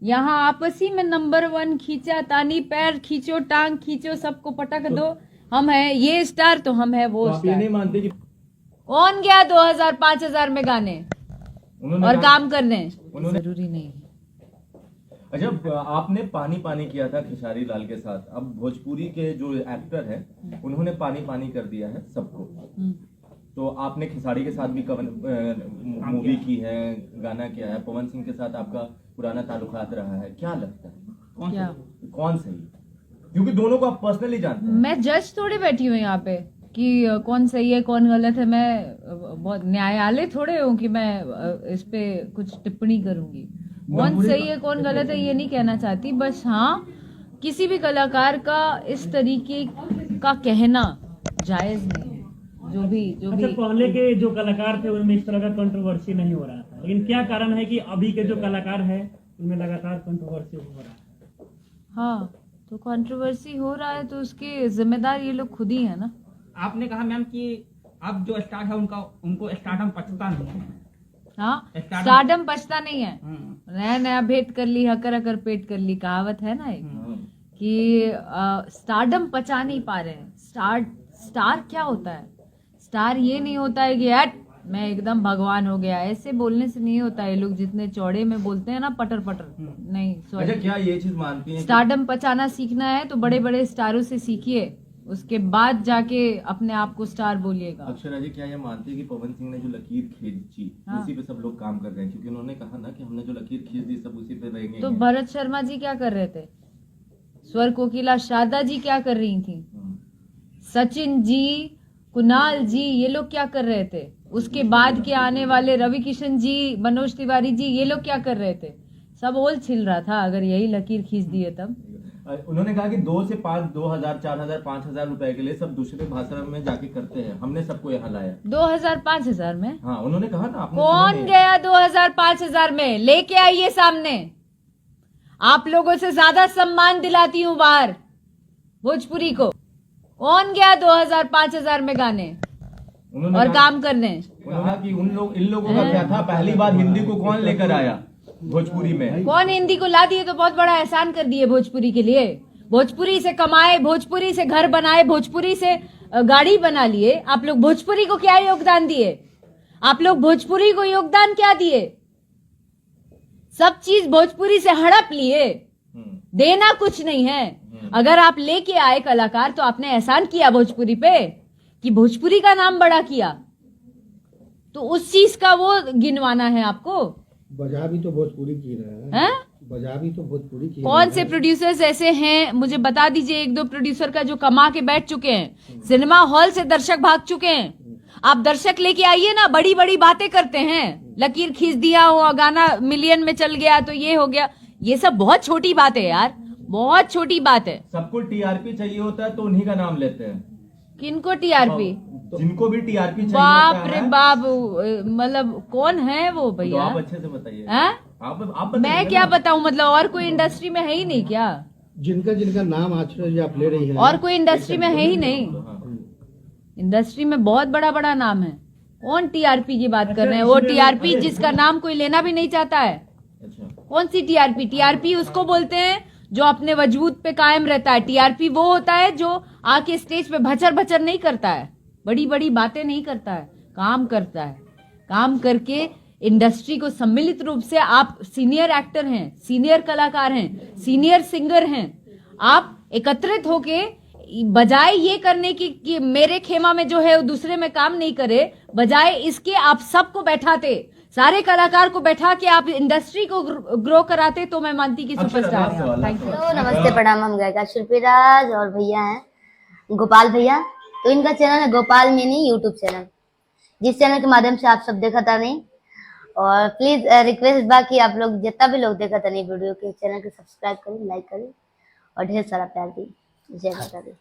यहाँ आपसी में नंबर 1 खींचा तानी, पैर खींचो, टांग खींचो, सबको पटक दो, हम है ये स्टार तो हम है वो तो आप ये स्टार। नहीं मानते कि कौन गया 2000-5000 में गाने और काम करने? उन्होंने जरूरी नहीं है। अच्छा, आपने पानी पानी किया था खेसारी लाल के साथ, अब भोजपुरी के जो एक्टर हैं उन्होंने पानी पानी कर दिया है सबको। तो आपने खेसारी के साथ भी मूवी की है, गाना किया है, पवन सिंह के साथ आपका पुराना ताल्लुकात रहा है, क्या लगता है क्या कौन सही? क्योंकि दोनों को आप पर्सनली जानते हैं। मैं जज थोड़ी बैठी हूँ यहाँ पे कि कौन सही है कौन गलत है। मैं बहुत न्यायालय थोड़े हूँ कि मैं इस पे कुछ टिप्पणी करूंगी। कौन सही है कौन गलत है ये नहीं कहना चाहती, बस हाँ किसी भी कलाकार का इस तरीके का कहना जायज नहीं है। जो भी पहले के जो कलाकार थे उनमें इस तरह का कंट्रोवर्सी नहीं हो रहा था, लेकिन क्या कारण है कि अभी के जो कलाकार हैं उनमें लगातार कंट्रोवर्सी हो रहा है? हाँ, तो कंट्रोवर्सी हो रहा है तो उसके जिम्मेदार ये लोग खुद ही है ना। आपने कहा मैम कि अब जो स्टार है उनको स्टारडम पछता नहीं है। हाँ, स्टारडम पछता नहीं है। नया नया भेंट कर ली, हकर हकर पेट कर ली, कहावत है ना एक कि स्टारडम पचा नहीं पा रहे हैं। स्टार क्या होता है? स्टार ये नहीं होता है कि यार मैं एकदम भगवान हो गया, ऐसे बोलने से नहीं होता है। लोग जितने चौड़े में बोलते हैं ना पटर पटर, नहीं अच्छा, सॉरी। क्या ये चीज मानती हैं स्टारडम पचाना सीखना है तो बड़े बड़े स्टारों से सीखिए, उसके बाद जाके अपने आप को स्टार बोलिएगा। अक्षरा जी क्या ये मानती है कि पवन सिंह ने जो लकीर खींची उसी पे सब लोग काम कर रहे हैं? क्योंकि उन्होंने कहा ना कि हमने जो लकीर खींच दी सब उसी पे रहेंगे। तो भरत शर्मा जी क्या कर रहे थे? स्वर कोकिला शारदा जी क्या कर रही थी? सचिन जी, कुणाल जी, ये लोग क्या कर रहे थे? उसके बाद के आने वाले रवि किशन जी, मनोज तिवारी जी, ये लोग क्या कर रहे थे? सब ओल छिल रहा था अगर यही लकीर खींच दिए तब। उन्होंने कहा कि 2 से 5, 2000, 4000, 5000 रुपए के लिए सब दूसरे भाषा में जाके करते हैं, हमने सबको यहाँ लाया 2000-5000 में। हाँ, उन्होंने कहा ना। आपने कौन गया 2000-5000 में? लेके आइए सामने, आप लोगों से ज्यादा सम्मान दिलाती हूँ बाहर भोजपुरी को। कौन गया 2000-5000 में गाने और काम करने? कहा कि इन लोगों का क्या था, पहली बार हिंदी को कौन लेकर आया भोजपुरी में? कौन हिंदी को ला दिए तो बहुत बड़ा एहसान कर दिए भोजपुरी के लिए। भोजपुरी से कमाए, भोजपुरी से घर बनाए, भोजपुरी से गाड़ी बना लिए। आप लोग भोजपुरी को क्या योगदान दिए? आप लोग भोजपुरी को योगदान क्या दिए? सब चीज भोजपुरी से हड़प लिए, देना कुछ नहीं है। अगर आप लेके आए कलाकार तो आपने एहसान किया भोजपुरी पे कि भोजपुरी का नाम बड़ा किया, तो उस चीज का वो गिनवाना है आपको। बजा भी तो भोजपुरी की रहे हैं, बजा भी तो भोजपुरी की। कौन से प्रोड्यूसर्स ऐसे हैं मुझे बता दीजिए, 1-2 प्रोड्यूसर का जो कमा के बैठ चुके हैं, सिनेमा हॉल से दर्शक भाग चुके हैं। आप दर्शक लेके आइए ना, बड़ी बड़ी बातें करते हैं, लकीर खींच दिया हो, गाना मिलियन में चल गया तो ये हो गया। ये सब बहुत छोटी बात है यार, बहुत छोटी बात है। सबको टीआरपी चाहिए होता है तो उन्हीं का नाम लेते हैं। किनको टीआरपी? जिनको भी टीआरपी चाहिए बाप होता रे है। बाप, मतलब कौन है वो भैया? तो आप अच्छे से बताइए। आप मैं बताइए क्या ना। बताऊं, मतलब और कोई इंडस्ट्री में है ही नहीं क्या? जिनका नाम आश्रय जी आप ले रही हैं, और कोई इंडस्ट्री में है ही नहीं। इंडस्ट्री में बहुत बड़ा बड़ा नाम है। कौन टीआरपी की बात कर रहे हैं? वो टीआरपी जिसका नाम कोई लेना भी नहीं चाहता है। कौन सी टीआरपी? टीआरपी उसको बोलते हैं जो अपने वजूद पे कायम रहता है। टीआरपी वो होता है जो आके स्टेज पे भचर भचर नहीं करता है, बड़ी बड़ी बातें नहीं करता है, काम करता है। काम करके इंडस्ट्री को सम्मिलित रूप से, आप सीनियर एक्टर हैं, सीनियर कलाकार हैं, सीनियर सिंगर हैं, आप एकत्रित होके बजाय ये करने की कि मेरे खेमा में जो है वो दूसरे में काम नहीं करे, बजाय इसके आप सबको बैठाते, सारे कलाकार को बैठा के आप इंडस्ट्री को ग्रो कराते, तो मैं मानती कि सुपरस्टार है। Thank you. तो नमस्ते, प्रणाम। हम गायिका शिल्पीराज और भैया हैं गोपाल भैया। तो इनका चैनल है गोपाल मिनी यूट्यूब चैनल, जिस चैनल के माध्यम से आप सब देखा था नहीं। और प्लीज रिक्वेस्ट बा कि आप लोग जितना भी लोग देखा था नहीं वीडियो के, चैनल को सब्सक्राइब करें, लाइक करें और ढेर सारा प्यार दी। जय माता दी।